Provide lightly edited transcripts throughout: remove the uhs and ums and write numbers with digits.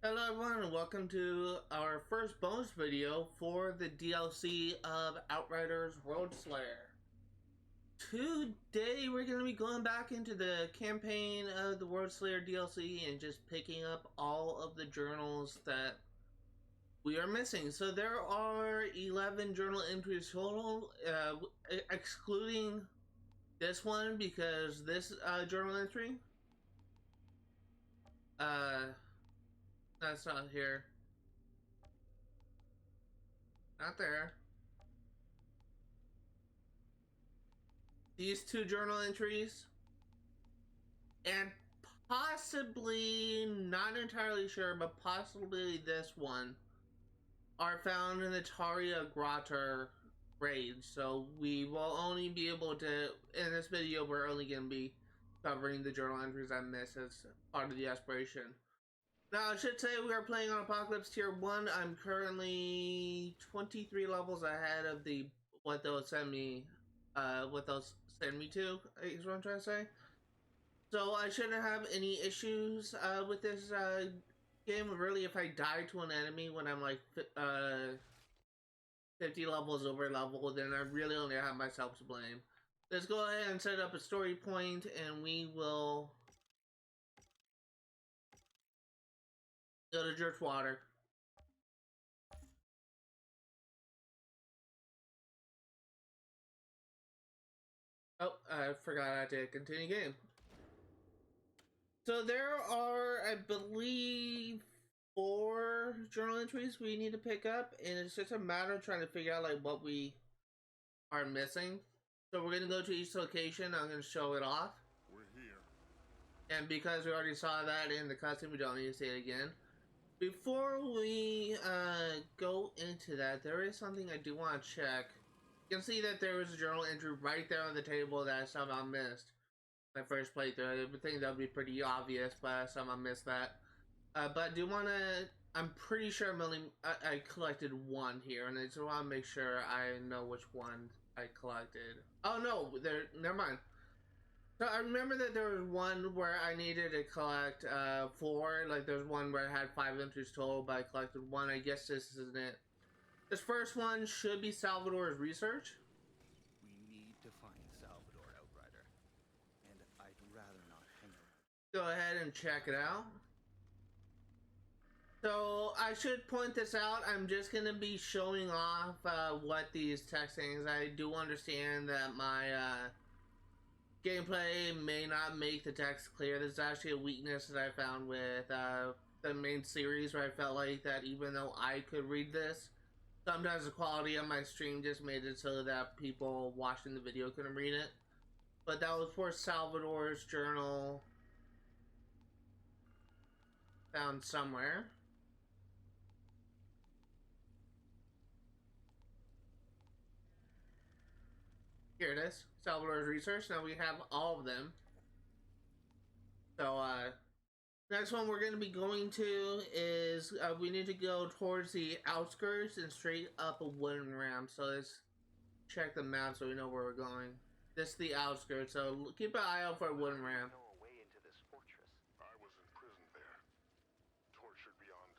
Hello everyone and welcome to our first bonus video for the DLC of Outriders Worldslayer. Today we're going to be going back into the campaign of the Worldslayer DLC and just picking up all of the journals that we are missing. So there are 11 journal entries total, excluding this one because this journal entry that's not here. Not there. These two journal entries, and possibly, not entirely sure, but possibly this one, are found in the Taria Grotto raid. So we will only be able to, in this video, we're only going to be covering the journal entries I missed as part of the aspiration. Now, I should say we are playing on Apocalypse Tier 1. I'm currently 23 levels ahead of what they'll send me to, is what I'm trying to say. So I shouldn't have any issues with this game. Really, if I die to an enemy when I'm like 50 levels over level, then I really only have myself to blame. Let's go ahead and set up a story point, and we will go to Driftwater. Oh, I forgot I had to continue game. So there are, I believe, 4 journal entries we need to pick up, and it's just a matter of trying to figure out like what we are missing. So we're gonna go to each location. I'm gonna show it off. We're here. And because we already saw that in the cutscene, we don't need to say it again. Before we go into that, there is something I do want to check. You can see that there was a journal entry right there on the table that I somehow missed. My first playthrough. I would think that would be pretty obvious, but I somehow missed that. But I do want to, I'm pretty sure I collected one here, and I just want to make sure I know which one I collected. Oh no, never mind. So I remember that there was one where I needed to collect 4, like there's one where I had 5 entries total, but I collected 1. I guess this isn't it. This first one should be Salvador's research. We need to find Salvador, Outrider, and I'd rather not hang around. Go ahead and check it out. So I should point this out. I'm just going to be showing off what these text things. I do understand that my gameplay may not make the text clear. There's actually a weakness that I found with the main series where I felt like that even though I could read this, sometimes the quality of my stream just made it so that people watching the video couldn't read it. But that was for Salvador's journal, found somewhere. Here it is, Salvador's research. Now we have all of them. So, next one we're going to be going to is, we need to go towards the outskirts and straight up a wooden ramp. So let's check the map so we know where we're going. This is the outskirts, so keep an eye out for a wooden ramp. I was in prison there, tortured beyond.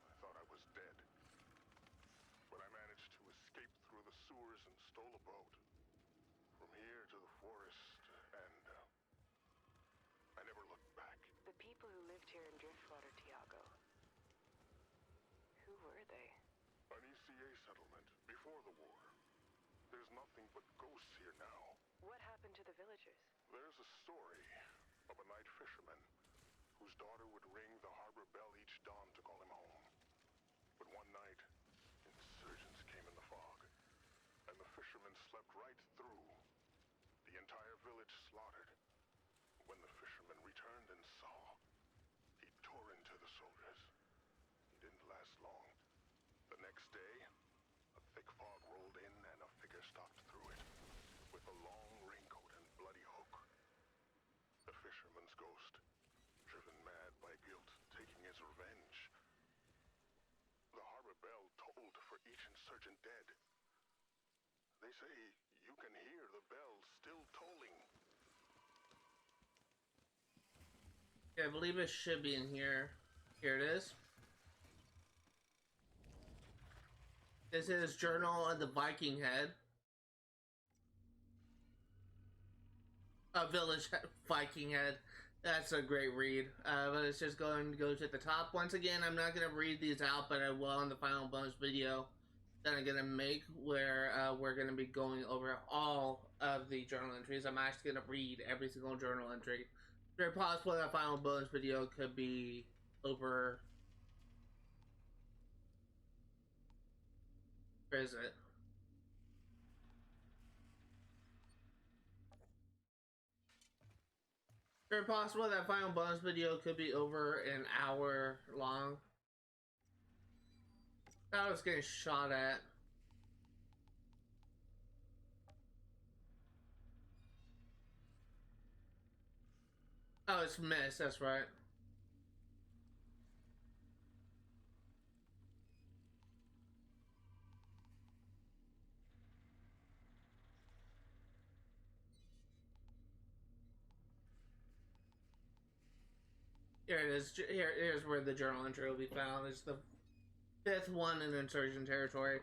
I thought I was dead. But I managed to escape through the sewers and stole a boat. From here to the forest, and I never looked back. The people who lived here in Driftwater, Tiago. Who were they? An ECA settlement before the war. There's nothing but ghosts here now. What happened to the villagers? There's a story of a night fisherman whose daughter would ring the harbor bell each dawn to call him home. But one night, insurgents came in the fog, and the fisherman slept right through. The entire village slaughtered. When the fisherman returned and saw, he tore into the soldiers. He didn't last long. The next day, a thick fog rolled in and a figure stalked through it, with a long raincoat and bloody hook. The fisherman's ghost, driven mad by guilt, taking his revenge. The harbor bell tolled for each insurgent dead. They say you can hear the bell still tolling. Yeah, I believe it should be in here. Here it is. This is Journal of the Viking Head. Village Viking Head. That's a great read. But it's just going to go to the top. Once again, I'm not going to read these out, but I will in the final bonus video that I'm going to make where we're going to be going over all of the journal entries. I'm actually going to read every single journal entry. It's very possible that final bonus video could be over. Where is it? Very possible that final bonus video could be over an hour long. I was getting shot at. Oh, it's missed, that's right. Here it is. Here's where the journal entry will be found. It's the 5th one in Insurgent territory.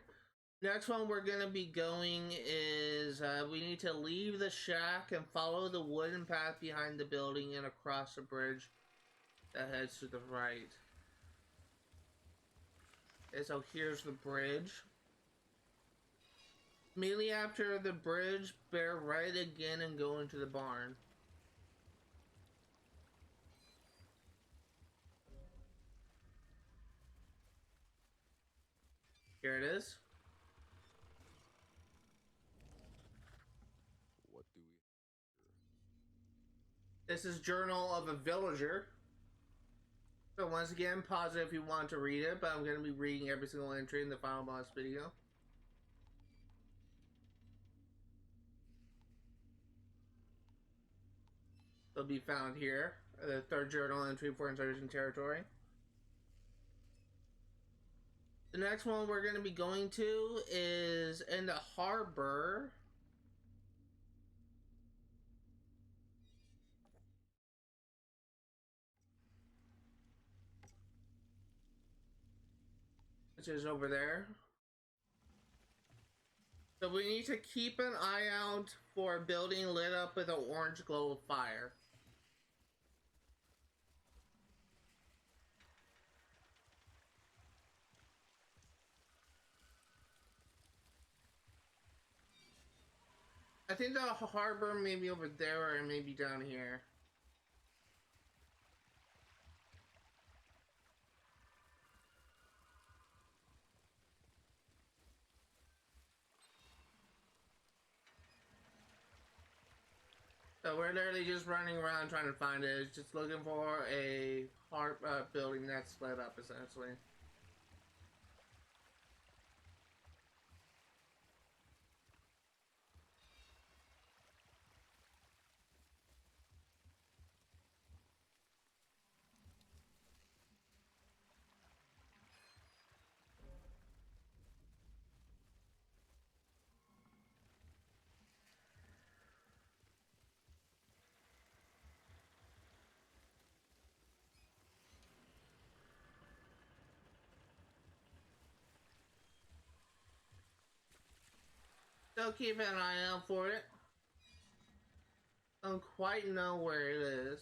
Next one we're going to be going is we need to leave the shack and follow the wooden path behind the building and across the bridge that heads to the right. Okay, so here's the bridge. Immediately after the bridge, bear right again and go into the barn. Here it is. What do we This is Journal of a Villager. So once again, pause it if you want to read it, but I'm going to be reading every single entry in the final bonus video. It'll be found here, the 3rd journal entry for Insurgent territory. The next one we're going to be going to is in the harbor. Which is over there. So we need to keep an eye out for a building lit up with an orange glow of fire. I think the harbor may be over there or maybe down here. So we're literally just running around trying to find it. It's just looking for a building that's lit up, essentially. So keep an eye out for it. I don't quite know where it is.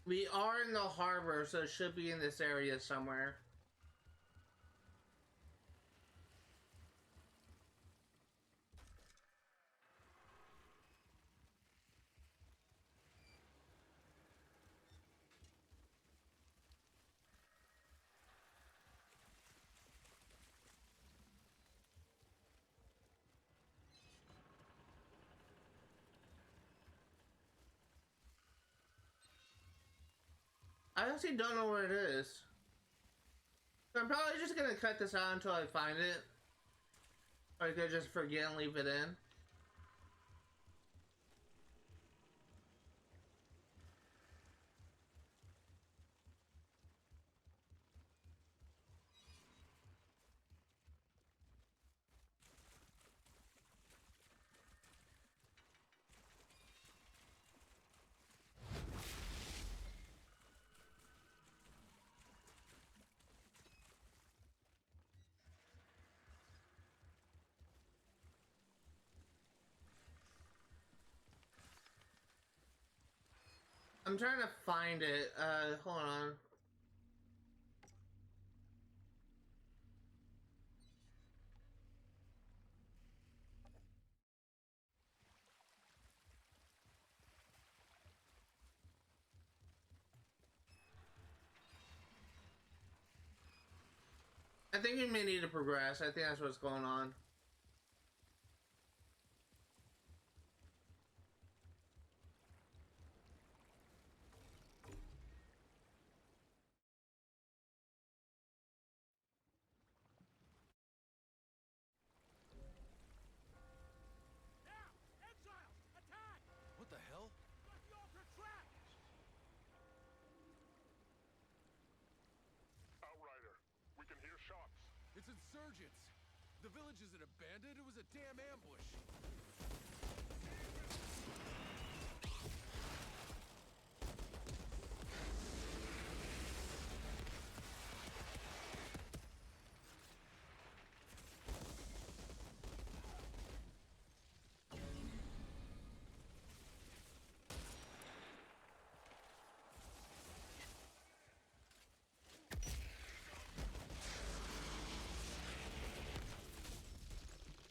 We are in the harbor, so it should be in this area somewhere. I actually don't know where it is. So I'm probably just gonna cut this out until I find it. Or I could just forget and leave it in. I'm trying to find it. Hold on. I think we may need to progress. I think that's what's going on. What the hell? Outrider, we can hear shots. It's Insurgents! The village isn't abandoned, it was a damn ambush!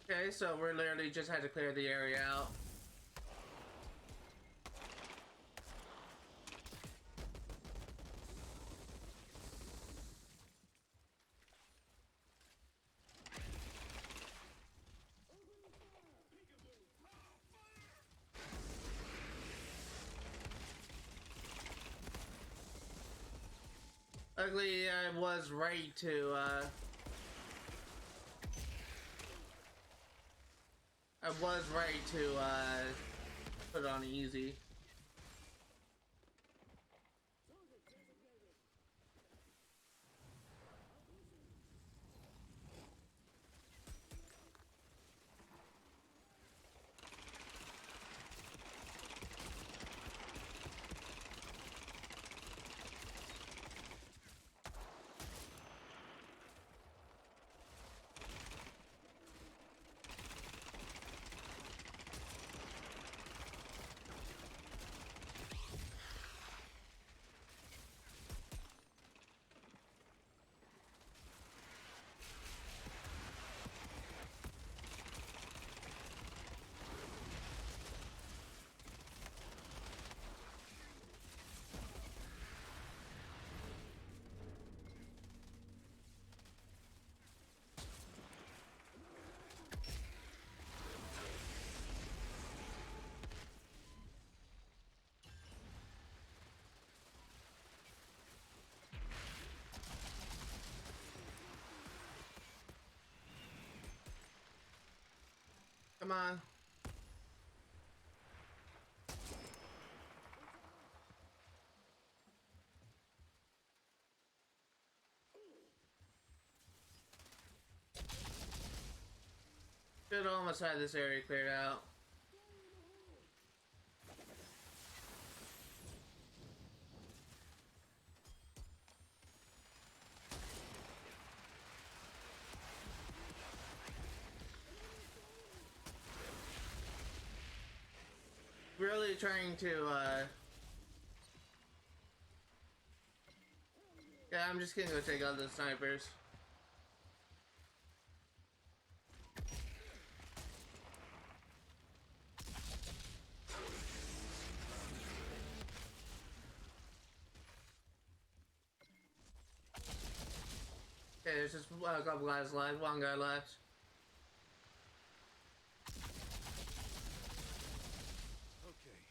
Okay, so we're literally just had to clear the area out. Luckily, I was right to, put it on easy. Come on. Should almost have this area cleared out. Really trying to, yeah, I'm just gonna go take out the snipers. Okay, there's just a couple guys left, one guy left. Okay.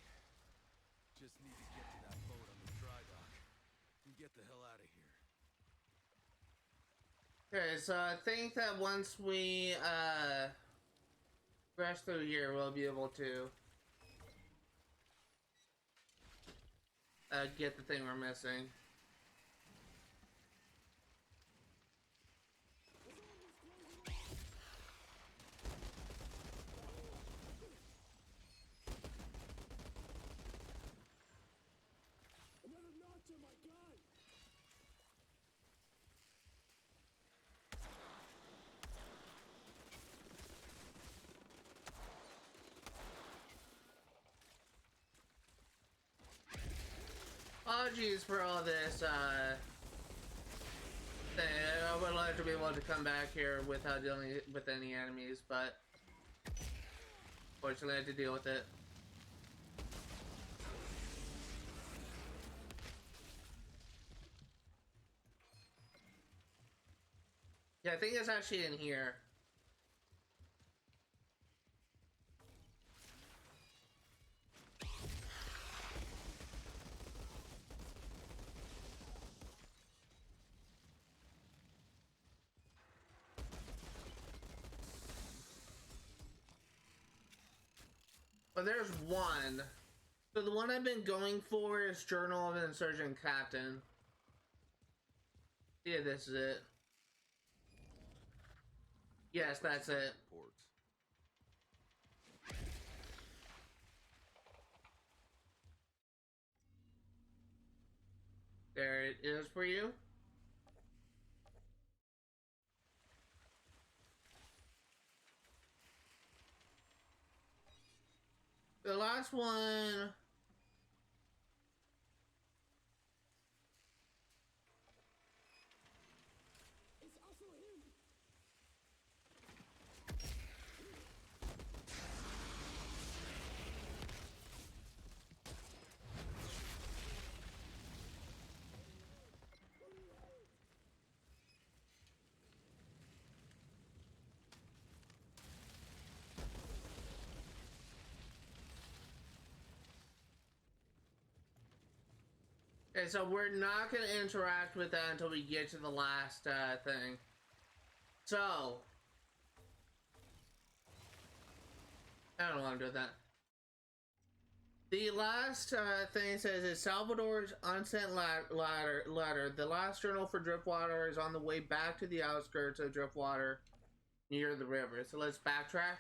Just need to get to that boat on the dry dock and get the hell out of here. Okay, so I think that once we rush through here, we'll be able to get the thing we're missing. Apologies for all this, thing. I would like to be able to come back here without dealing with any enemies, but fortunately I had to deal with it. Yeah, I think it's actually in here. But there's one. So the one I've been going for is Journal of an Insurgent Captain. Yeah, this is it. Yes, that's it. Reports. There it is for you. The last one. Okay, so we're not going to interact with that until we get to the last thing. So, I don't want to do that. The last thing says is Salvador's Unsent letter. The last journal for Driftwater is on the way back to the outskirts of Driftwater near the river. So let's backtrack.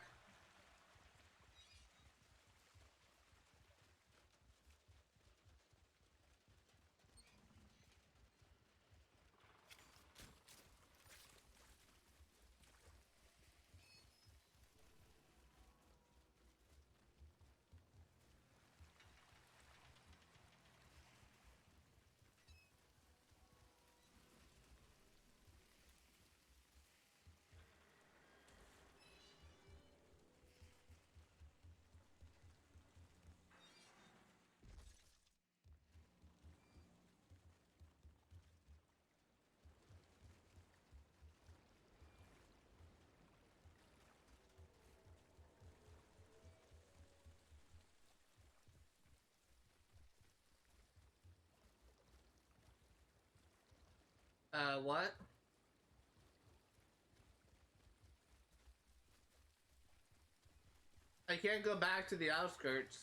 What? I can't go back to the outskirts.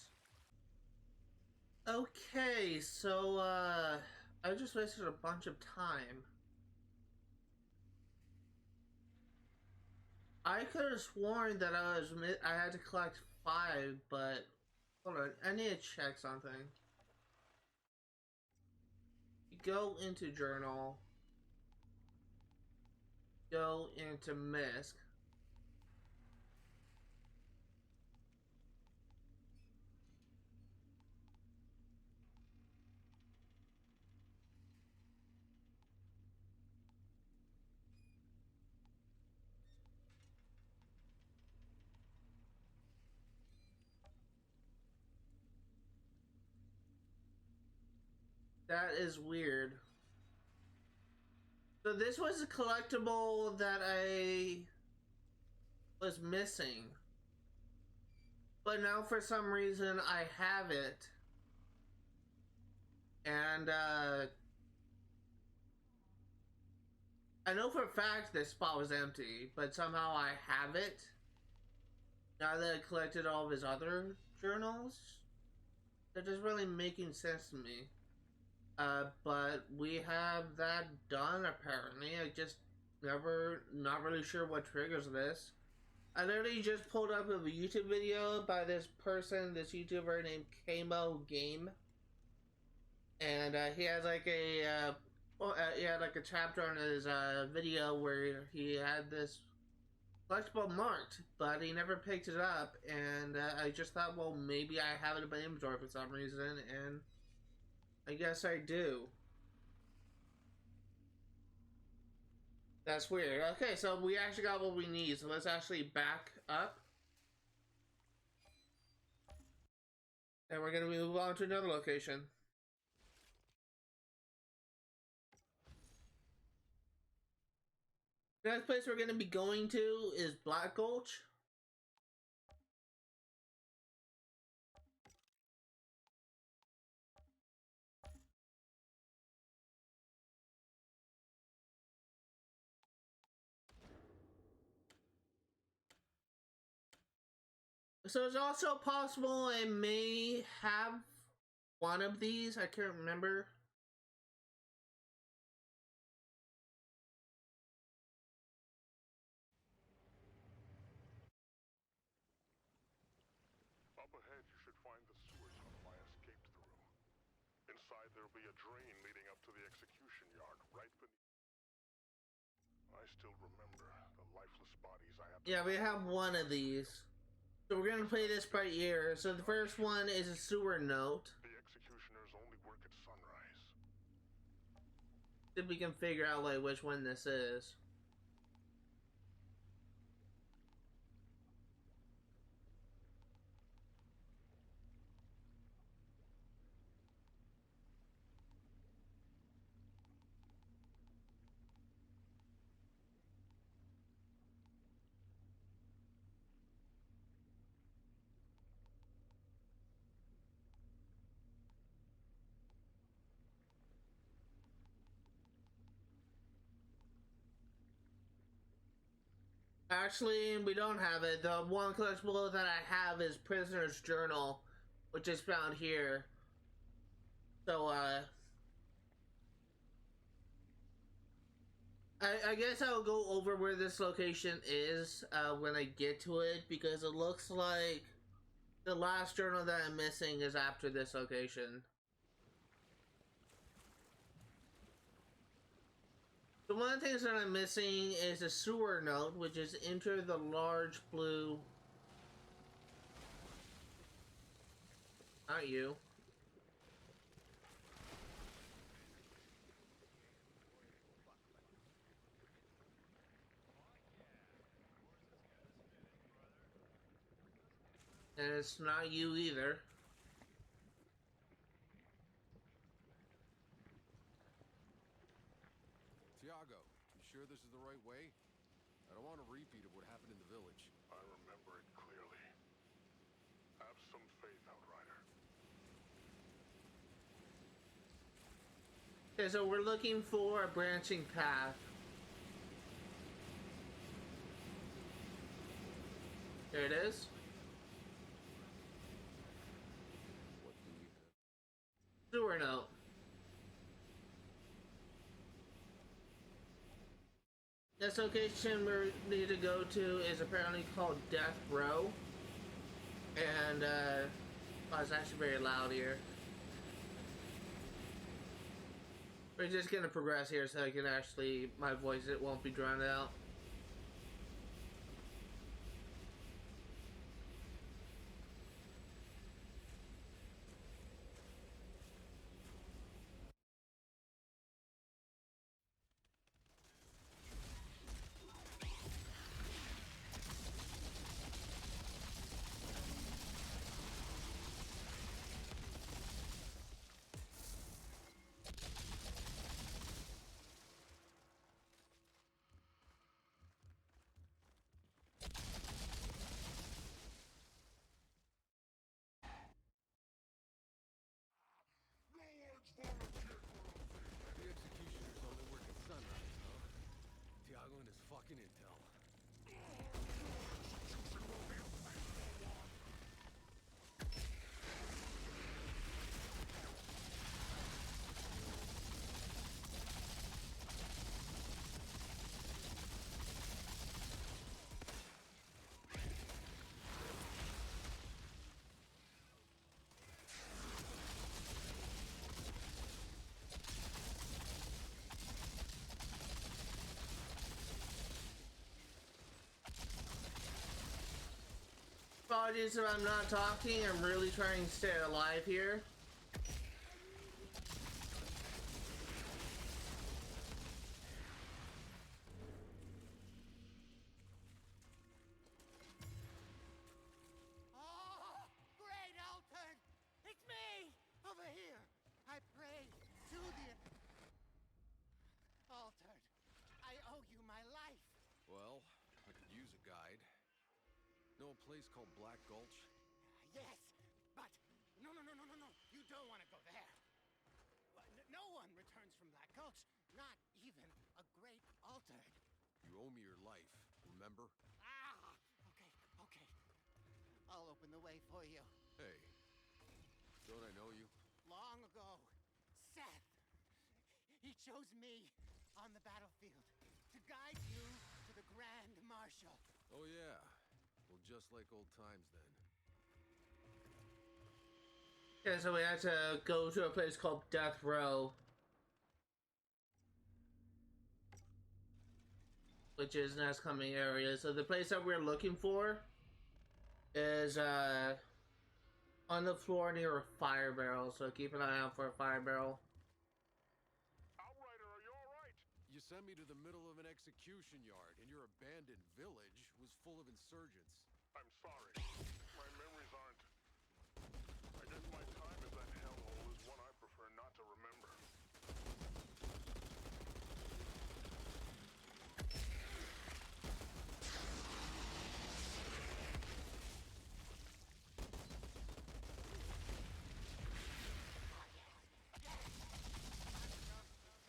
Okay, so, I just wasted a bunch of time. I could have sworn that I had to collect 5, but hold on, I need to check something. You go into journal, go into MISC. That is weird. So this was a collectible that I was missing. But now for some reason I have it. And I know for a fact this spot was empty, but somehow I have it. Now that I collected all of his other journals, that doesn't really making sense to me. But we have that done apparently. I just not really sure what triggers this. I literally just pulled up a YouTube video by this YouTuber named Kamo Game. And he has like he had like a chapter on his video where he had this collectible marked, but he never picked it up, and I just thought, well, maybe I have it in my inventory for some reason, and I guess I do. That's weird. Okay, so we actually got what we need, so let's actually back up. And we're gonna move on to another location. The next place we're gonna be going to is Black Gulch. So it's also possible I may have one of these. I can't remember. Up ahead, you should find the sewer tunnel I escaped through. Inside, there'll be a drain leading up to the execution yard, right beneath. I still remember the lifeless bodies I had to... Yeah, we have one of these. So we're gonna play this right here. So the first one is a sewer note. The executioners only work at sunrise. See if we can figure out like which one this is. Actually, we don't have it. The one collectible that I have is Prisoner's Journal, which is found here. So, I guess I'll go over where this location is when I get to it, because it looks like the last journal that I'm missing is after this location. So one of the things that I'm missing is a sewer note, which is enter the large blue... Not you. And it's not you either. Tiago, you sure this is the right way? I don't want a repeat of what happened in the village. I remember it clearly. Have some faith, Outrider. Okay, so we're looking for a branching path. There it is. What do we have? Sewer note. This location we need to go to is apparently called Death Row. And, oh, it's actually very loud here. We're just gonna progress here so I can actually, my voice, it won't be drowned out. fucking intel. Apologies if I'm not talking, I'm really trying to stay alive here. Oh, great Alton! It's me! Over here! I pray to the... Altered, I owe you my life. Well, I could use a guide. Know a place called Black Gulch? Yes, but... No. You don't want to go there. No one returns from Black Gulch, not even a great Altered. You owe me your life, remember? Ah, okay. I'll open the way for you. Hey, don't I know you? Long ago, Seth, he chose me on the battlefield to guide you to the Grand Marshal. Oh yeah. Well, just like old times then. Okay, so we have to go to a place called Death Row, which is next coming area. So the place that we're looking for is on the floor near a fire barrel. So keep an eye out for a fire barrel. Outrider, are you alright? You sent me to the middle of an execution yard, and your abandoned village was full of insurgents. I'm sorry. My memories aren't... I guess my time in that hellhole is one I prefer not to remember.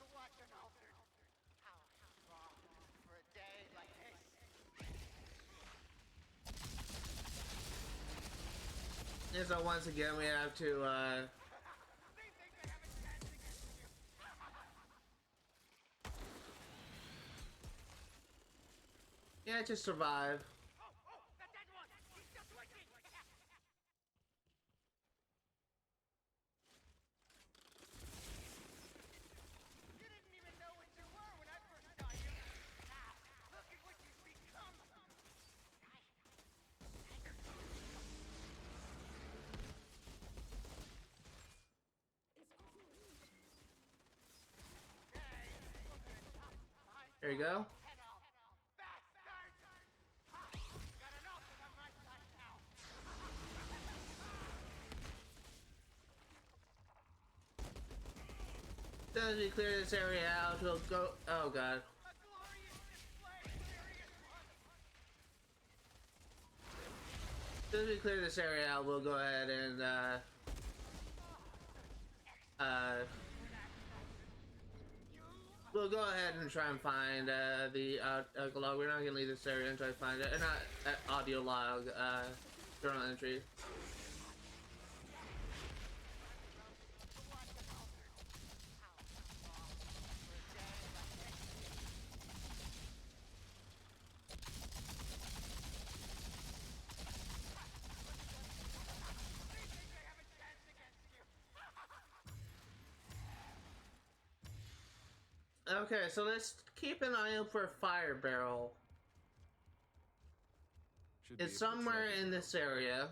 To watch an Altered. How wrong for a day like this. And so once again, we have to They think they have a chance against you. yeah, just survive. Oh, that dead one! He's still twitching! You didn't even know what you were when I first saw you. Now, look at what you've become. There you go. Head off. Bastard! Got an Altered on my side now. As soon as we clear this area out, we'll go. Oh god. A glorious display, glorious one. As soon as we clear this area out, we'll go ahead and we'll go ahead and try and find the log. We're not gonna leave this area and try to find it. Not audio log, journal entry. Okay, so let's keep an eye out for a fire barrel. Should be It's able to somewhere track it in down. this area.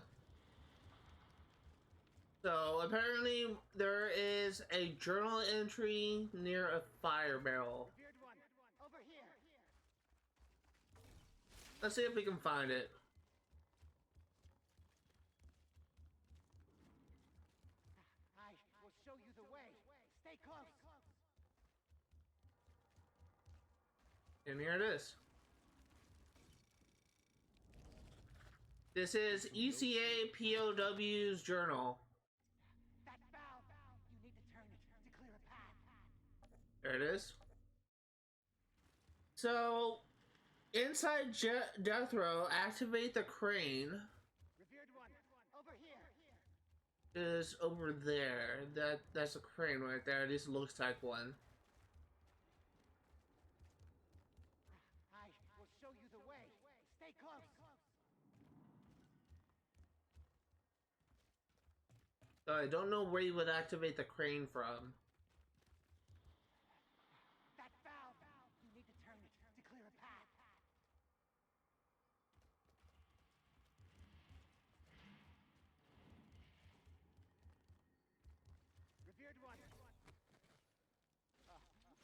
So apparently there is a journal entry near a fire barrel. Beard one, over here. Let's see if we can find it. I will show you the way. Stay close. And here it is. This is ECA POW's journal. That valve. You need to turn it to clear a path. There it is. So, Inside death row, activate the crane. Revered one, over here. Is over there. That's a crane right there. This looks like one. I will show you the way. Stay close. So I don't know where you would activate the crane from. That valve. You need to turn it to clear a path. Revered one.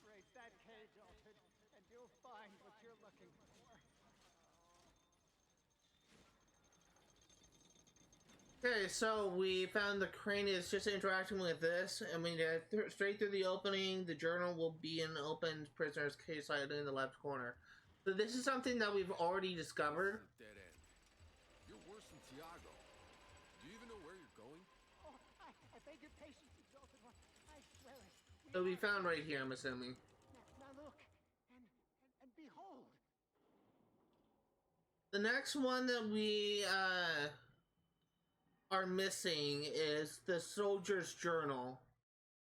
Raise that cage, altered, and you'll find what you're looking for. Okay, so we found the crane is just interacting with this, and we get straight through the opening. The journal will be an open prisoner's case site in the left corner. So this is something that we've already discovered. Dead end. You're worse than Tiago. Do you even know where you're going? Oh, I beg your patience, exalted one. I swear it. So we found right here, I'm assuming. Now look, and behold. The next one that we are missing is the soldier's journal,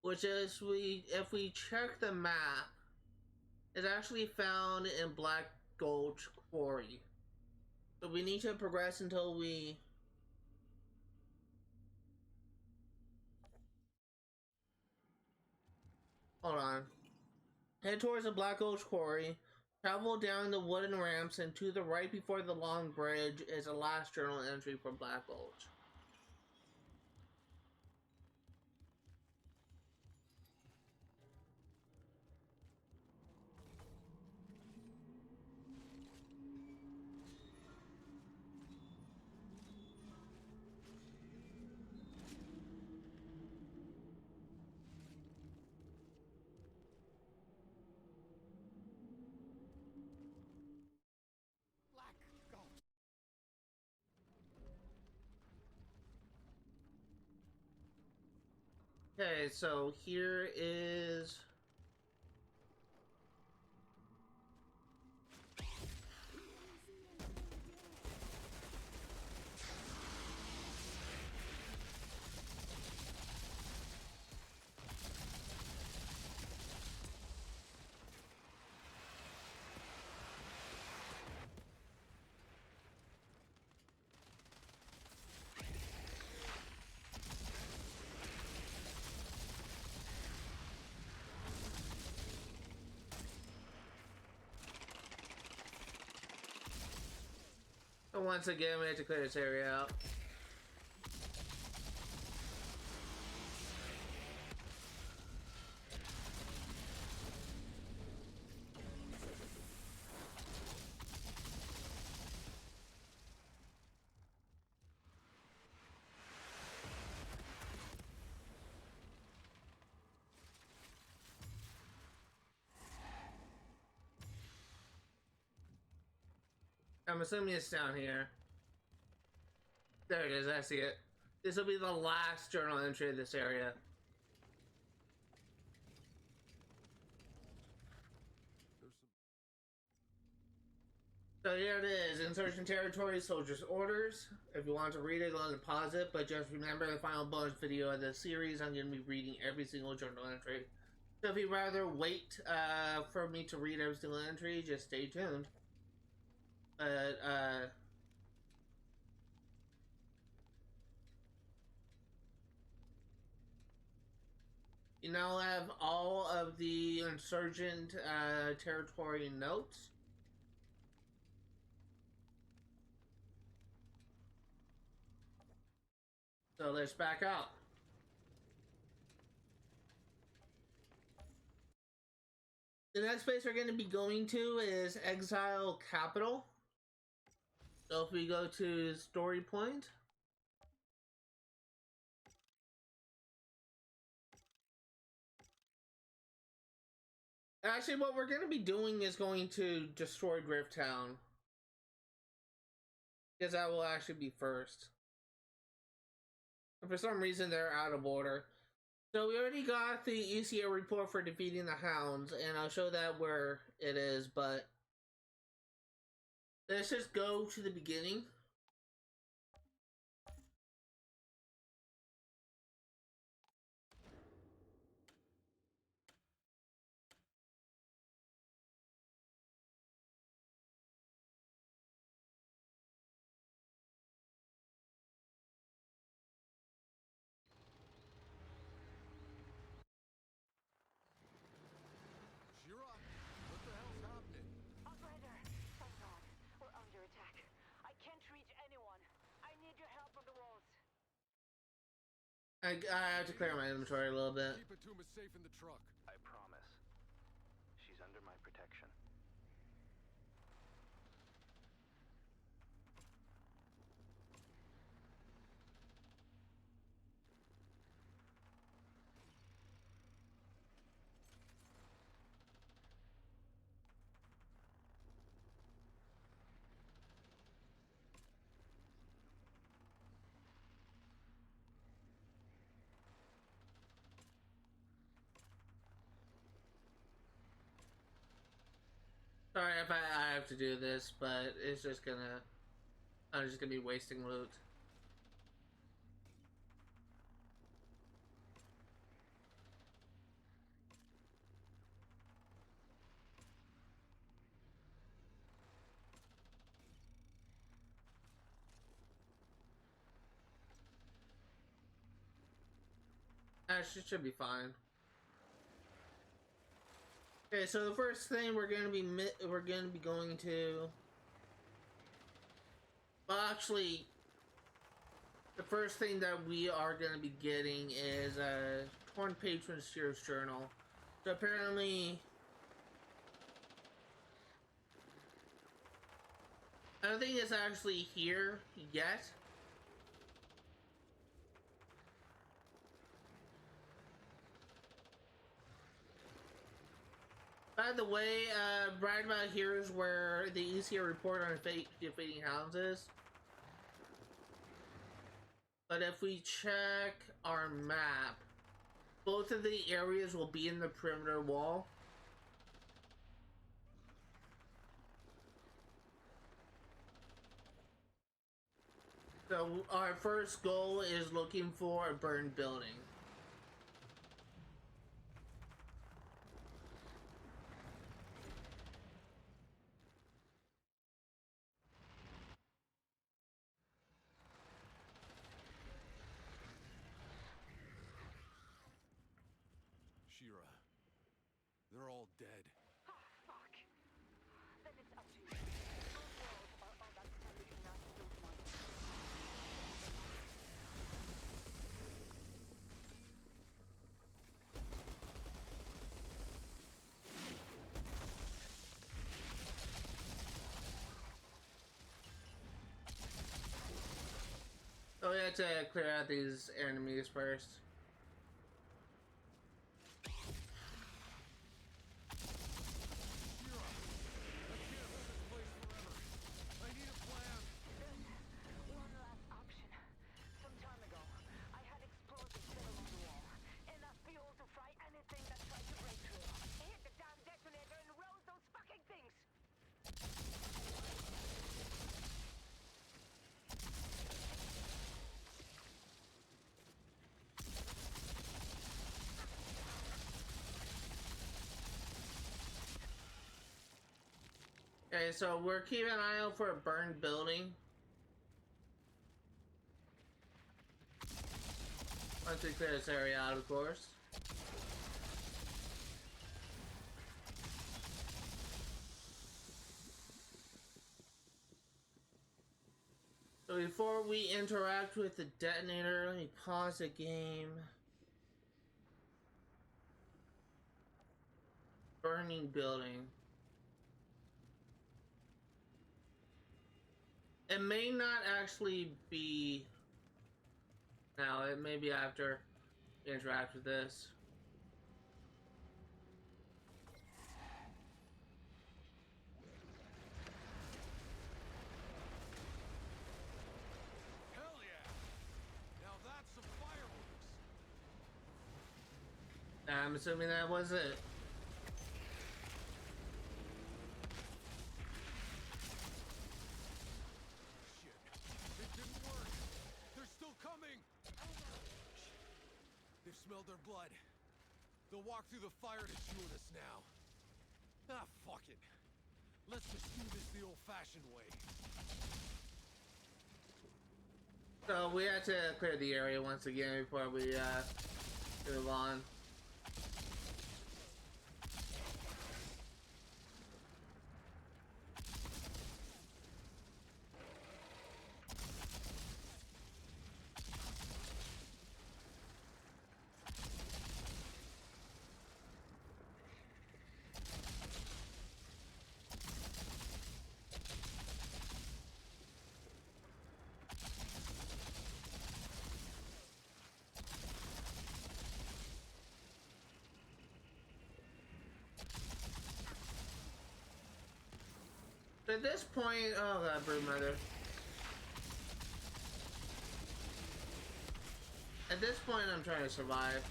which is if we check the map, it's actually found in Black Gulch Quarry. So we need to progress until we hold on. Head towards the Black Gulch Quarry. Travel down the wooden ramps, and to the right before the long bridge is the last journal entry for Black Gulch. Black Ghost. Okay, so here is once again we have to clear this area out. I'm assuming it's down here. There it is, I see it. This will be the last journal entry of this area. So here it is, Insurgent Territory, Soldiers' Orders. If you want to read it, go ahead and pause it, but just remember the final bonus video of the series, I'm going to be reading every single journal entry. So if you'd rather wait for me to read every single entry, just stay tuned. You now have all of the Insurgent territory notes. So let's back out. The next place we're going to be going to is Exile Capital. So if we go to Story Point. Actually, what we're going to be doing is going to destroy Drift Town. Because that will actually be first. And for some reason, they're out of order. So we already got the ECA report for defeating the Hounds, and I'll show that where it is, but Let's just go to the beginning. Shira, what the hell's happening? Outrider! Thank God. We're under attack. I can't reach anyone. I need your help on the walls. I have to clear my inventory a little bit. Keep Atuma safe in the truck. I promise. She's under my protection. Sorry if I have to do this, but it's just gonna... I'm just gonna be wasting loot. Actually, should be fine. Okay, so the first thing we're gonna be going to. Well, actually, the first thing that we are gonna be getting is a Torn Patron Shira's Journal. So apparently, I don't think it's actually here yet. By the way, right about here is where the ECA Report on defeating Hounds is. But if we check our map, both of the areas will be in the perimeter wall. So our first goal is looking for a burned building. Shira, they're all dead. Ah, fuck. Then it's up to you. Those walls are all that's standing enough to those monsters. So we have to clear out these enemies first. One last option. Some time ago, I had explosives set along the wall. Enough fuel to fry anything that tried to break through. Hit the damn detonator and roast those fucking things! Okay, so we're keeping an eye out for a burned building. Once we clear this area out, of course. So before we interact with the detonator, let me pause the game. Burning building. It may not actually be now, it may be after we interact with this. Hell yeah! Now that's some fireworks. I'm assuming that was it. their blood. They'll walk through the fire to shoot us now. Ah, fuck it. Let's just do this the old-fashioned way. So we have to clear the area once again before we move on. At this point, oh god, broodmother. At this point, I'm trying to survive.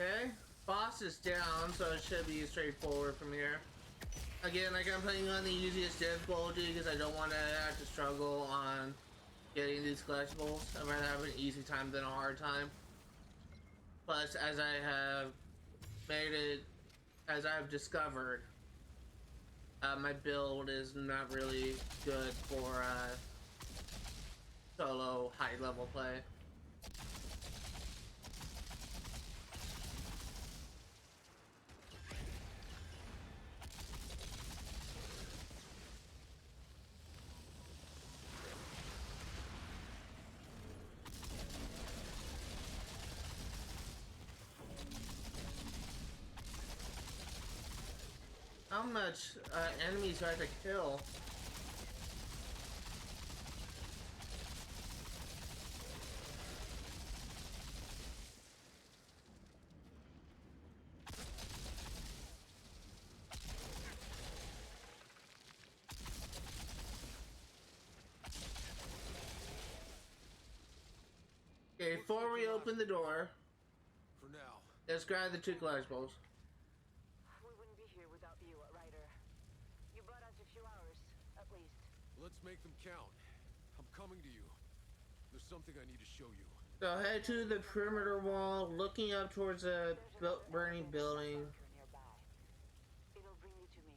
Okay, boss is down, so it should be straightforward from here. Again, like I'm playing on the easiest difficulty because I don't want to have to struggle on getting these collectibles. I'd rather have an easy time than a hard time. Plus, as I have made it, as I've discovered, my build is not really good for solo high-level play. How much enemies do I have to kill? Okay, before we open the door, For now. let's grab the two collectibles. We wouldn't be here without you, Ryder. You bought us a few hours, at least. Let's make them count. I'm coming to you. There's something I need to show you. So head to the perimeter wall, looking up towards a burning building. Nearby. It'll bring you to me.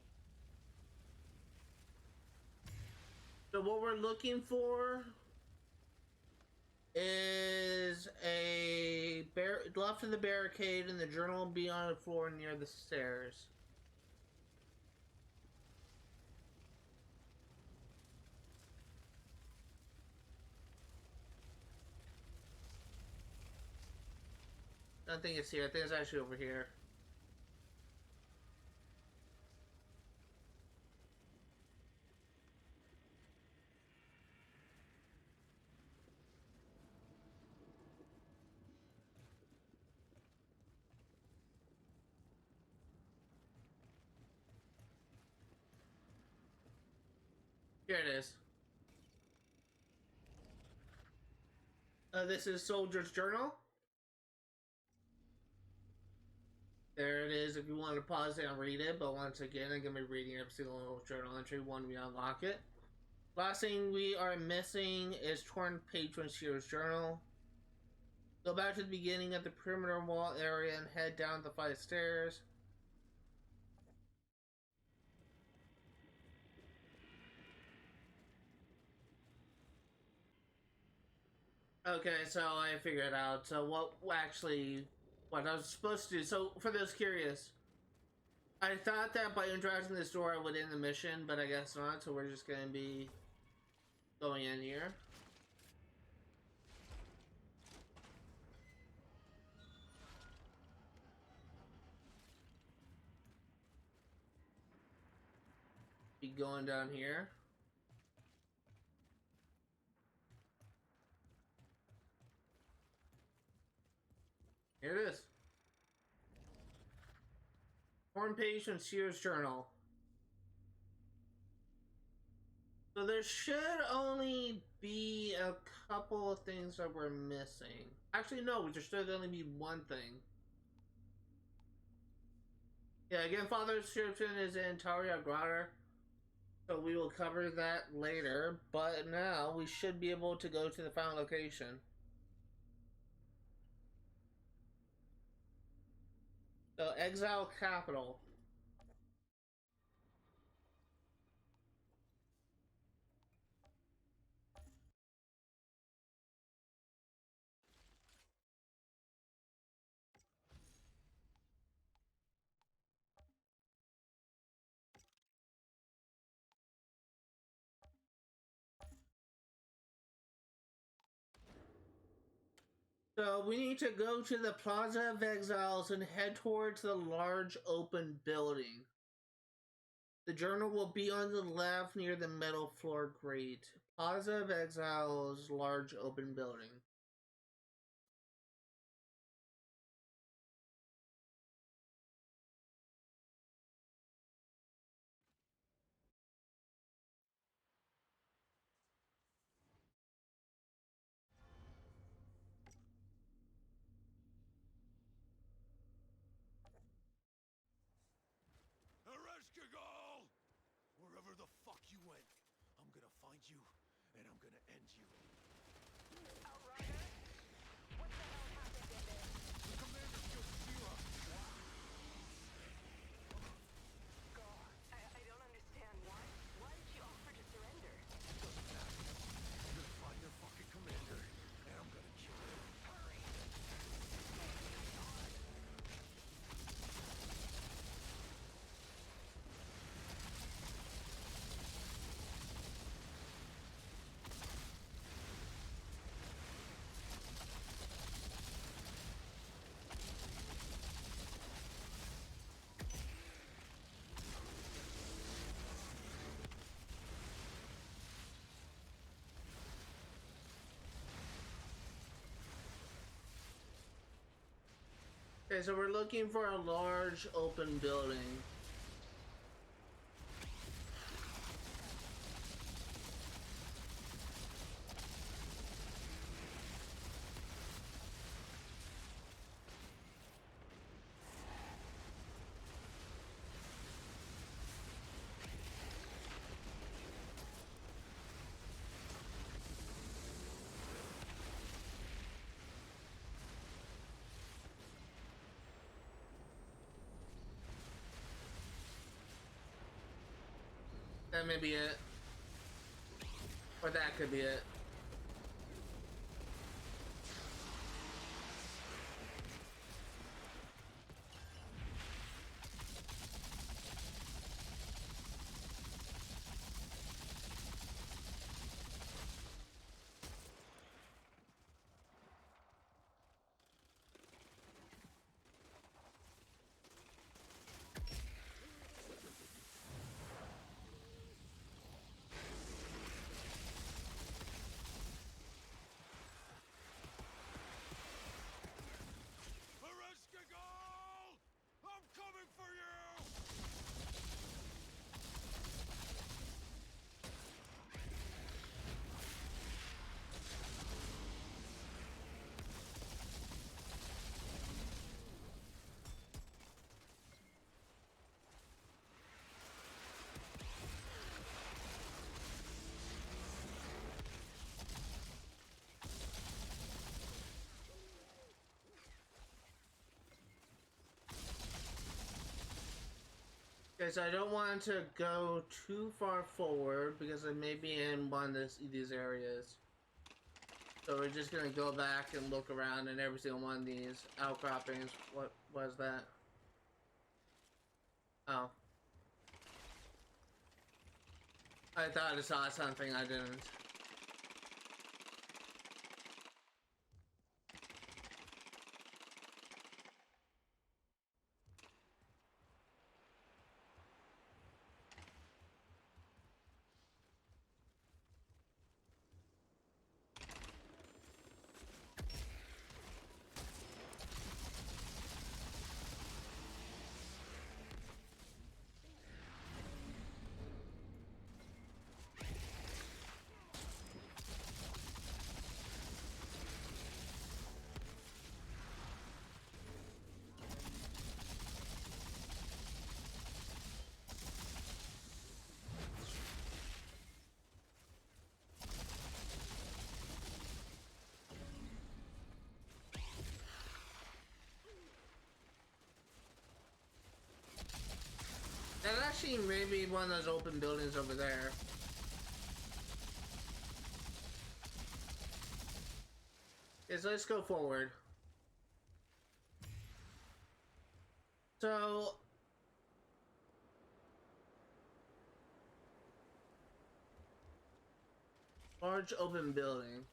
So what we're looking for is a left of the barricade, and the journal will be on the floor near the stairs. I don't think it's here. I think it's actually over here. Here it is. This is Soldier's Journal. There it is if you want to pause it and read it, but once again, I'm going to be reading every single journal entry when we unlock it. Last thing we are missing is Torn Patron Shira's Journal. Go back to the beginning of the perimeter wall area and head down the 5 stairs. Okay, so I figured it out. So what I was supposed to do, so for those curious, I thought that by interacting this door I would end the mission, but I guess not, so we're just going to be going in here. Be going down here. Here it is. One page from Shira's journal. So there should only be a couple of things that we're missing. Actually, no, there should only be one thing. Yeah, again, Father's description is in Taria Grotto, so we will cover that later. But now we should be able to go to the final location. So, Exile Capital. So we need to go to the Plaza of Exiles and head towards the large open building. The journal will be on the left near the metal floor grate. Plaza of Exiles, large open building. Ereshkigal! Wherever the fuck you went, I'm gonna find you, and I'm gonna end you. Outrider? What the hell happened in there? The commander killed Shira. Go. I don't understand. Why did you offer to surrender? Doesn't matter. I'm gonna find their fucking commander, and I'm gonna kill him. Hurry. Okay, so we're looking for a large open building. That may be it. Or that could be it. Ereshkigal! I'm coming for you! Okay, so I don't want to go too far forward because I may be in one of these areas. So we're just gonna go back and look around in every single one of these outcroppings. What was that? Oh. I thought I saw something, I didn't. actually maybe one of those open buildings over there. Okay, so let's go forward. So large open building.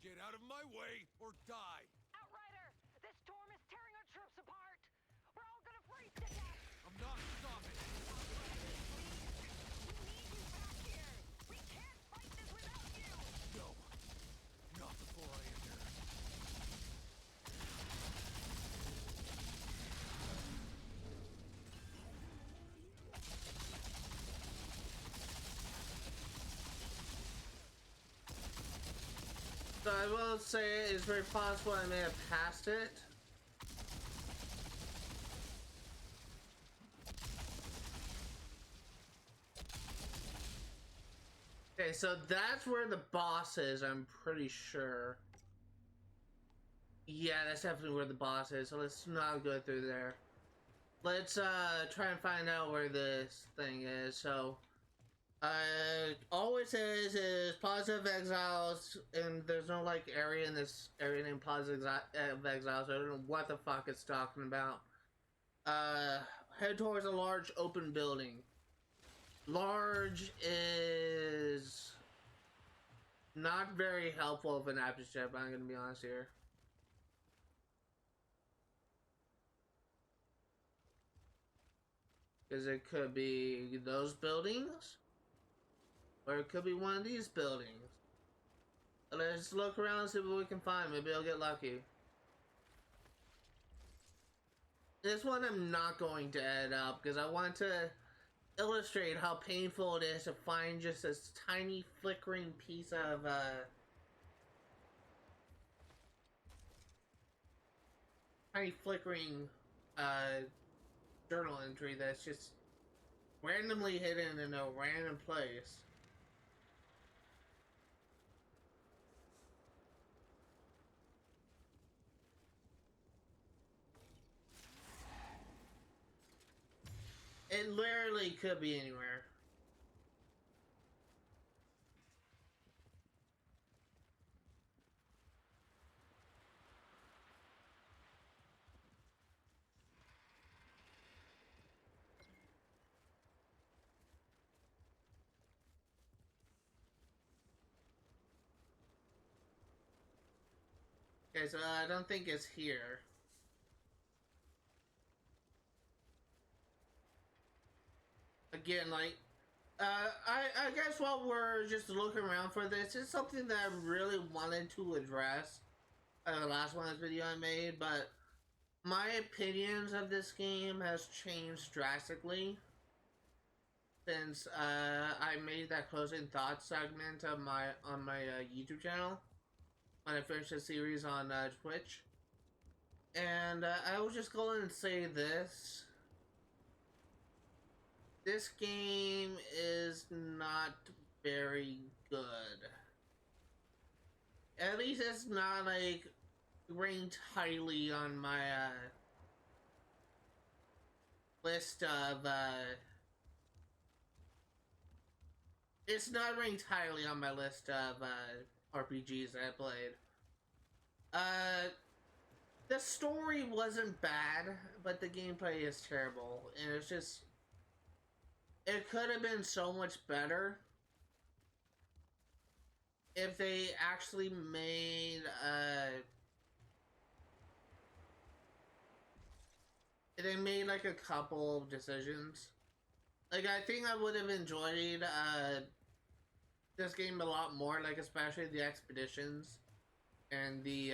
Get out of my way or die! Outrider! This storm is tearing our troops apart! We're all gonna freeze to death! I'm not stopping! We need you back here! We can't fight this without you! No. Not before I enter. So I will say it's very possible I may have passed it. Okay, so that's where the boss is, I'm pretty sure. Yeah, that's definitely where the boss is, so let's not go through there. Let's try and find out where this thing is. So all it says is Plaza of Exiles, and there's no like area in this area named Plaza of Exiles, so I don't know what the fuck it's talking about. Head towards a large open building. Large is not very helpful of an aptitude, I'm gonna be honest here. Because it could be those buildings, or it could be one of these buildings. Let's look around and see what we can find. Maybe I'll get lucky. This one I'm not going to add up because I want to illustrate how painful it is to find just this tiny flickering piece of journal entry that's just randomly hidden in a random place. It literally could be anywhere. Okay, so I don't think it's here. Again, like, I guess while we're just looking around for this, it's something that I really wanted to address the last one video I made, but my opinions of this game has changed drastically since I made that closing thoughts segment of on my YouTube channel when I finished the series on Twitch. And I will just go and say this. This game is not very good. At least it's not like ranked highly on my list of it's not ranked highly on my list of RPGs that I played. The story wasn't bad, but the gameplay is terrible, and it's just, it could have been so much better if they actually made like a couple of decisions. Like, I think I would have enjoyed this game a lot more, like especially the expeditions and the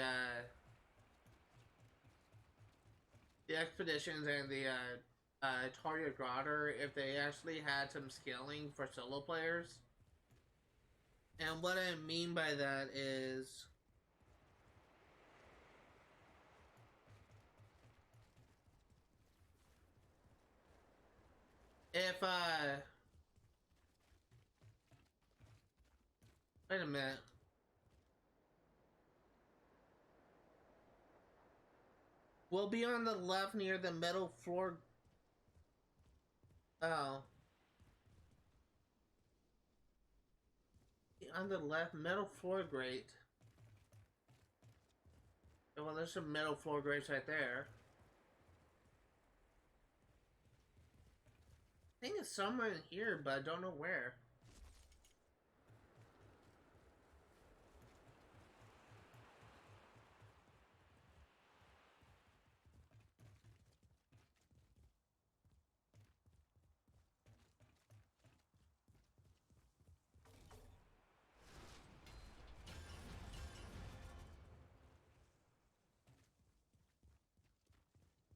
Target Grotter, if they actually had some scaling for solo players. And what I mean by that is if wait a minute. We'll be on the left near the metal floor. Oh. On the left, metal floor grate. Well, there's some metal floor grates right there. I think it's somewhere in here, but I don't know where.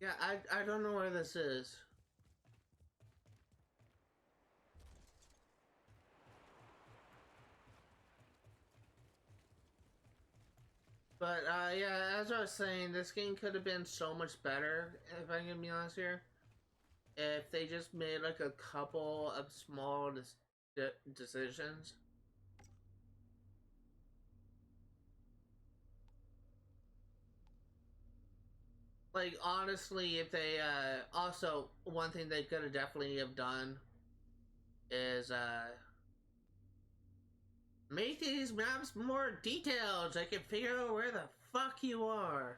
Yeah, I don't know where this is. But yeah, as I was saying, this game could have been so much better, if I can be honest here, if they just made like a couple of small decisions. Like, honestly, if they also, one thing they could have definitely have done is make these maps more detailed so I can figure out where the fuck you are.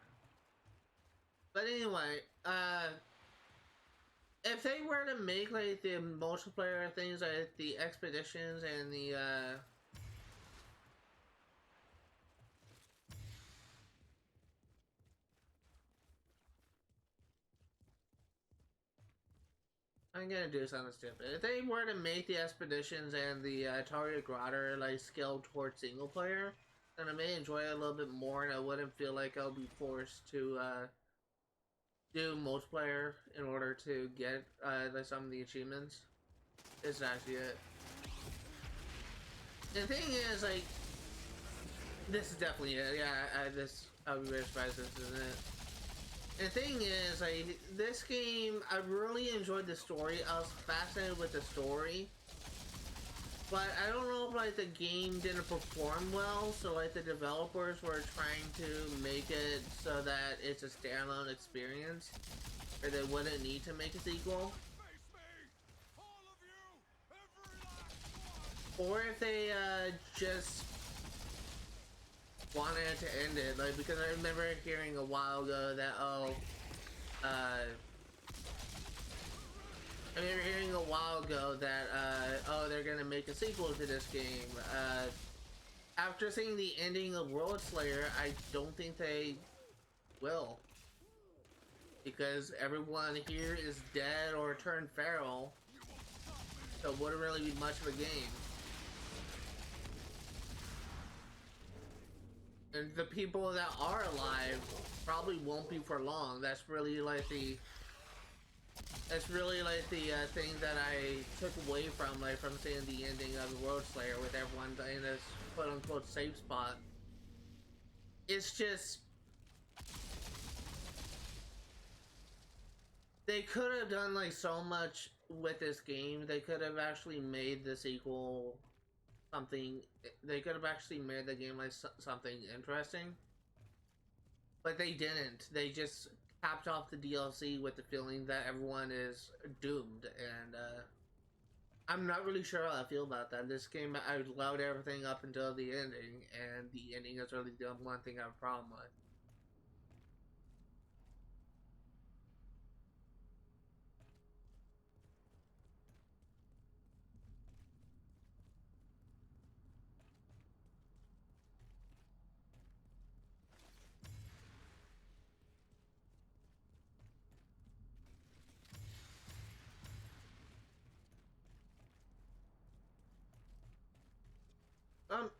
But anyway, if they were to make like the multiplayer things, like the expeditions and the I'm gonna do something stupid. If they were to make the expeditions and the target grotto like scaled towards single player, then I may enjoy it a little bit more, and I wouldn't feel like I'll be forced to do multiplayer in order to get like some of the achievements. Is actually it. The thing is, like, this is definitely it. Yeah, I'll be very surprised this isn't it. The thing is, like, this game, I really enjoyed the story. I was fascinated with the story. But I don't know if, like, the game didn't perform well, so, like, the developers were trying to make it so that it's a standalone experience, or they wouldn't need to make a sequel. Or if they, just wanted to end it, like, because I remember hearing a while ago that, oh, they're gonna make a sequel to this game. After seeing the ending of Worldslayer, I don't think they will. Because everyone here is dead or turned feral, so it wouldn't really be much of a game. And the people that are alive probably won't be for long. That's really like the thing that I took away from seeing the ending of Worldslayer with everyone in this quote-unquote safe spot. It's just, they could have done like so much with this game. They could have actually made the sequel something. They could have actually made the game like something interesting, but they didn't. They just capped off the DLC with the feeling that everyone is doomed, and I'm not really sure how I feel about that. This game, I loved everything up until the ending, and the ending is really the one thing I have a problem with.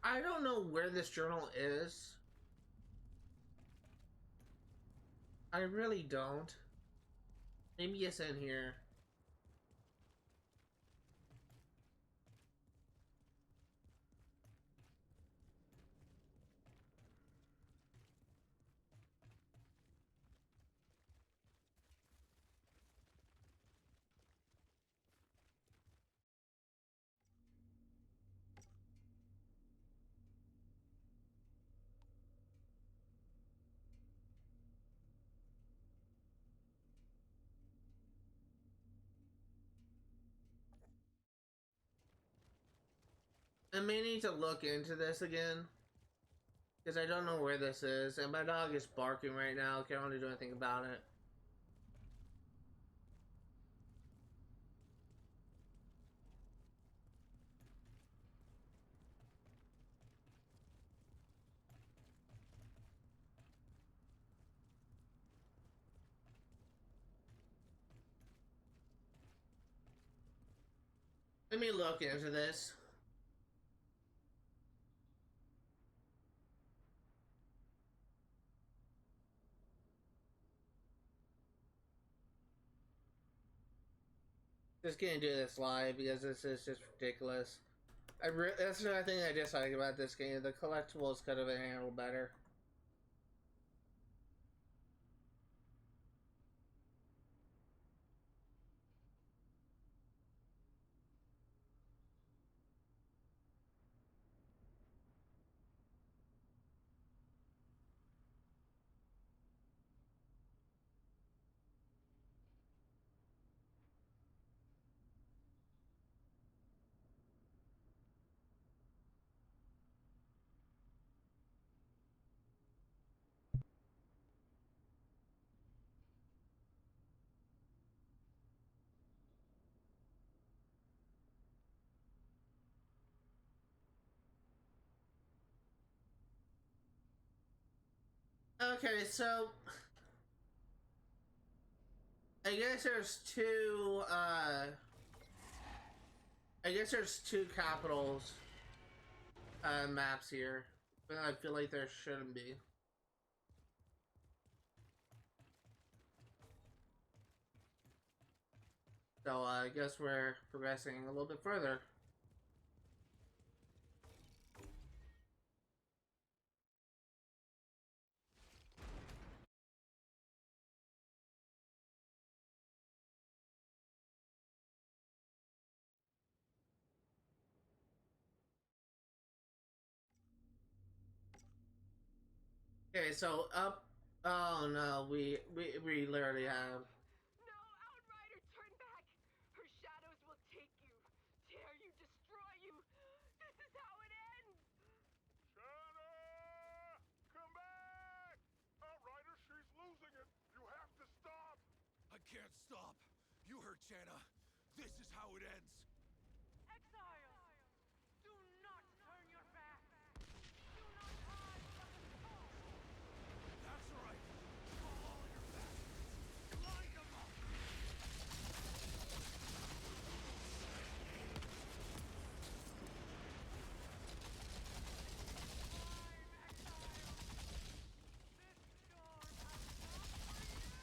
I don't know where this journal is. I really don't. Maybe it's in here. I may need to look into this again. Because I don't know where this is. And my dog is barking right now. Can't really do anything about it. Let me look into this. Just gonna do this live because this is just ridiculous. That's another thing I dislike about this game. The collectibles could have been handled better. Okay, so I guess there's two capitals maps here, but I feel like there shouldn't be. So I guess we're progressing a little bit further. Okay, so up. Oh no, we literally have. No, Outrider, turn back! Her shadows will take you, tear you, destroy you. This is how it ends! Shanna! Come back! Outrider, she's losing it! You have to stop! I can't stop. You heard Channa. This is how it ends. Exiles! Do not turn your back! Do not hide from the storm! That's right. Call all your bastards. Line them up.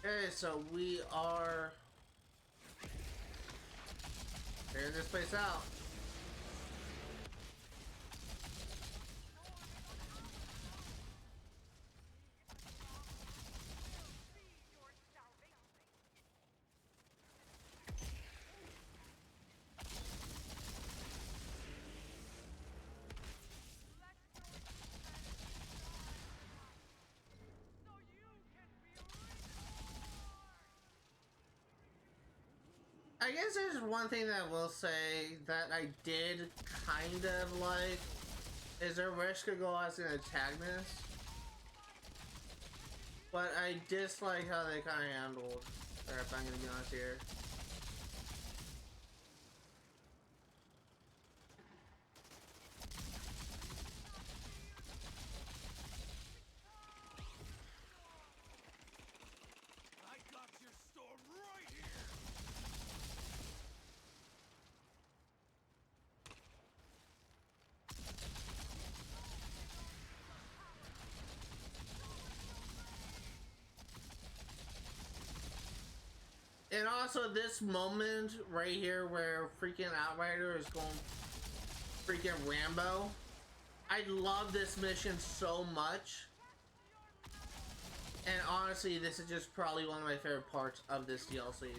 Okay, so we are clearing this place out. I guess there's one thing that I will say that I did kind of like is Ereshkigal as an antagonist, but I dislike how they kind of handled. Or if I'm gonna be honest here. I got your storm right here. And also this moment right here where freaking Outrider is going freaking Rambo. I love this mission so much. And honestly, this is just probably one of my favorite parts of this DLC.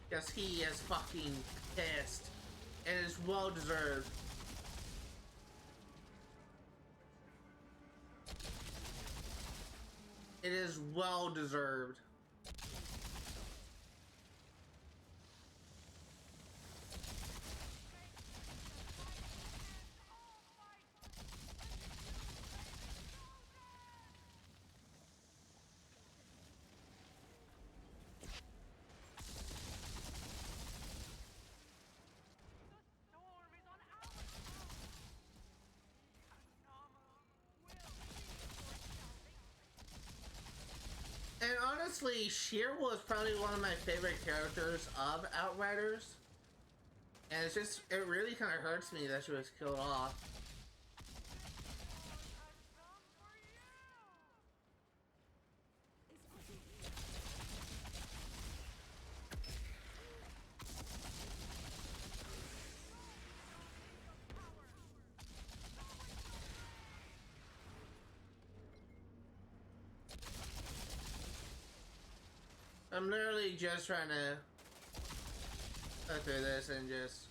Because he is fucking pissed. And it's well deserved. It is well deserved. honestly, Shira was probably one of my favorite characters of Outriders. And it's just, it really kind of hurts me that she was killed off. I'm literally just trying to go through this and just...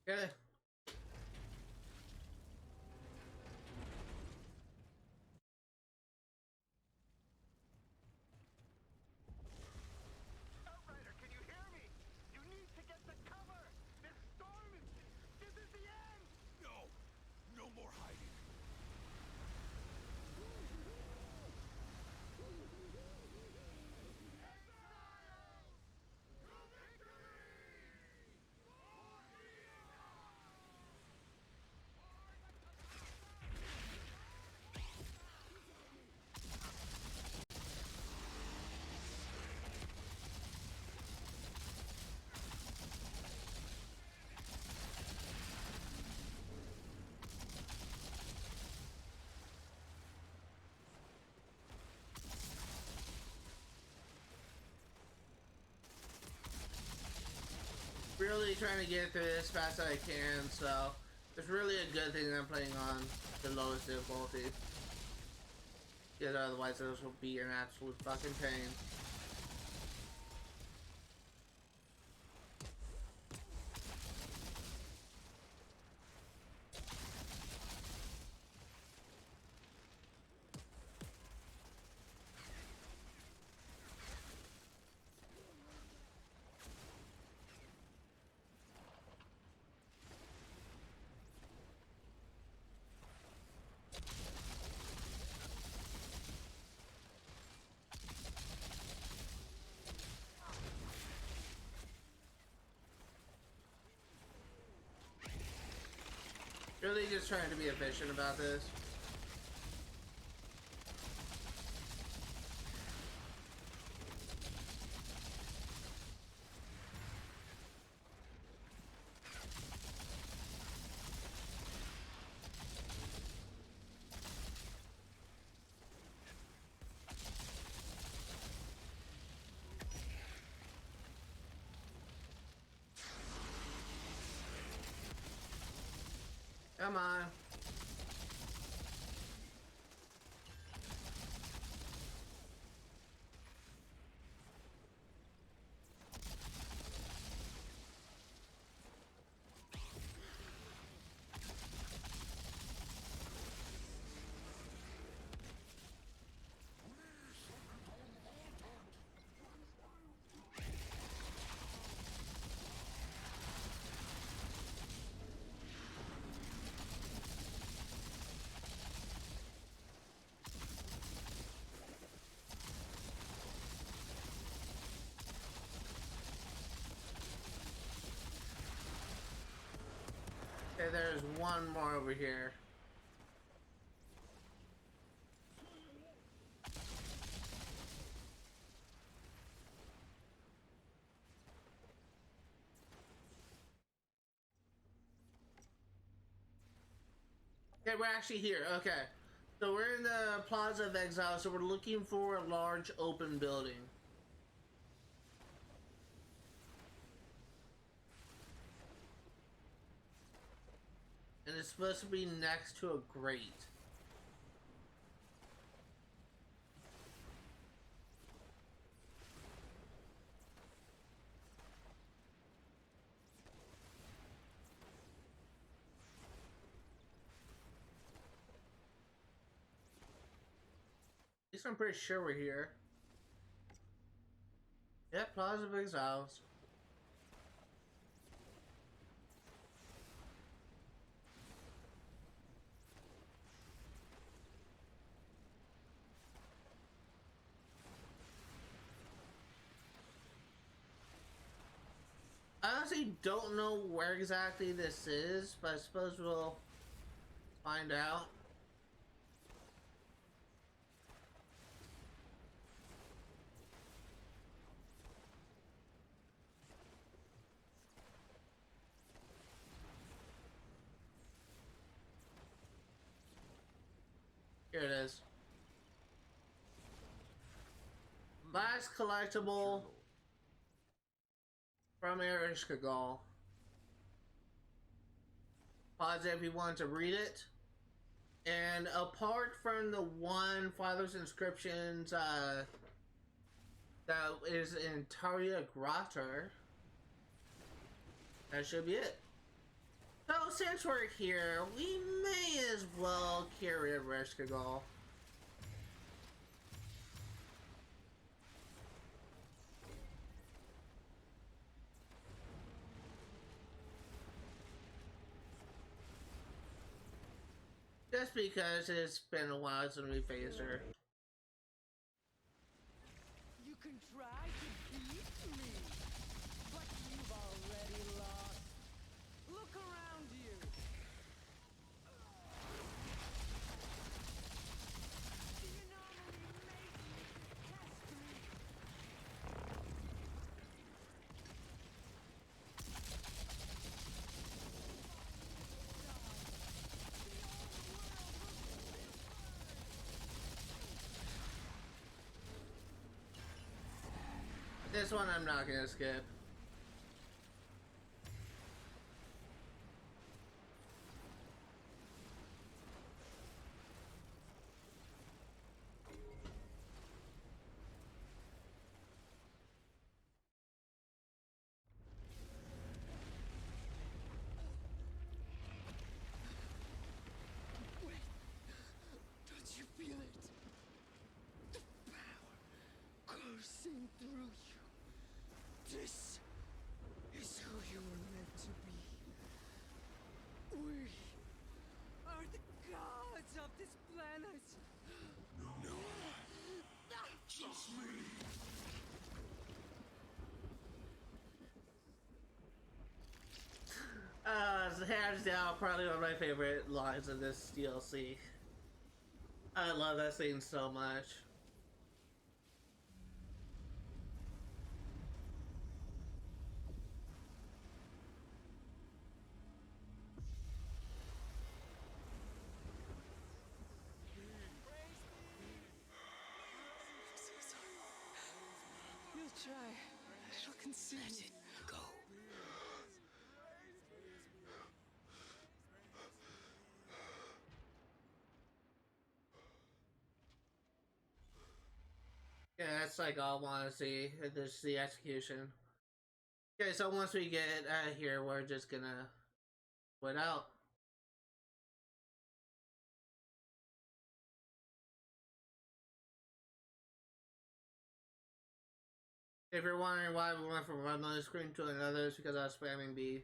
Okay. Outrider, can you hear me? You need to get the cover! This storm is... This is the end! No! No more hiding. Really trying to get through this as fast as I can, so it's really a good thing that I'm playing on the lowest difficulty. Because otherwise this will be an absolute fucking pain. Really just trying to be efficient about this. Come on. Okay, there's one more over here. Okay, we're actually here. Okay. So we're in the Plaza of Exile, so we're looking for a large open building. And it's supposed to be next to a grate. least I'm pretty sure we're here. Yep, Plaza of Exiles. I honestly don't know where exactly this is, but I suppose we'll find out. Here it is. Last collectible from Ereshkigal. Pause it if you want to read it. And apart from the one Father's inscriptions that is in Taria Grotto, that should be it. So since we're here, we may as well carry Ereshkigal. Just because it's been a while since we faced her. You can try to beat me, but you've already lost. Look around you. Do you normally make me test me? This one I'm not gonna skip. Don't you feel it? The power coursing through you. This is who you were meant to be. We are the gods of this planet. No. Just me. Hands down, probably one of my favorite lines of this DLC. I love that scene so much. You'll try. She'll consume you. Go. Yeah, that's like all I want to see. This is the execution. Okay, so once we get out of here, we're just gonna put out. If you're wondering why we went from one mode screen to another, it's because I was spamming B.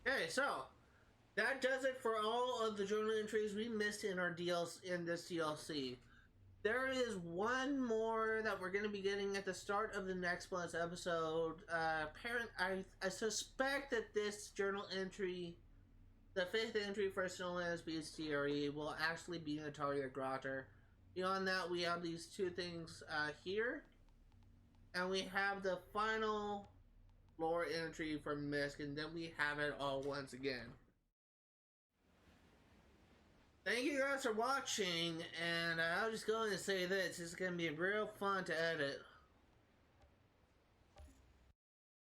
Okay, so that does it for all of the journal entries we missed in our in this DLC. There is one more that we're going to be getting at the start of the next month's episode. I suspect that this journal entry, the 5th entry for Snowlands Bestiary, will actually be in Taria Grotto. Beyond that, we have these two things here. And we have the final lore entry for Misk, and then we have it all once again. Thank you guys for watching, and I'll just go and say this. It's going to be real fun to edit.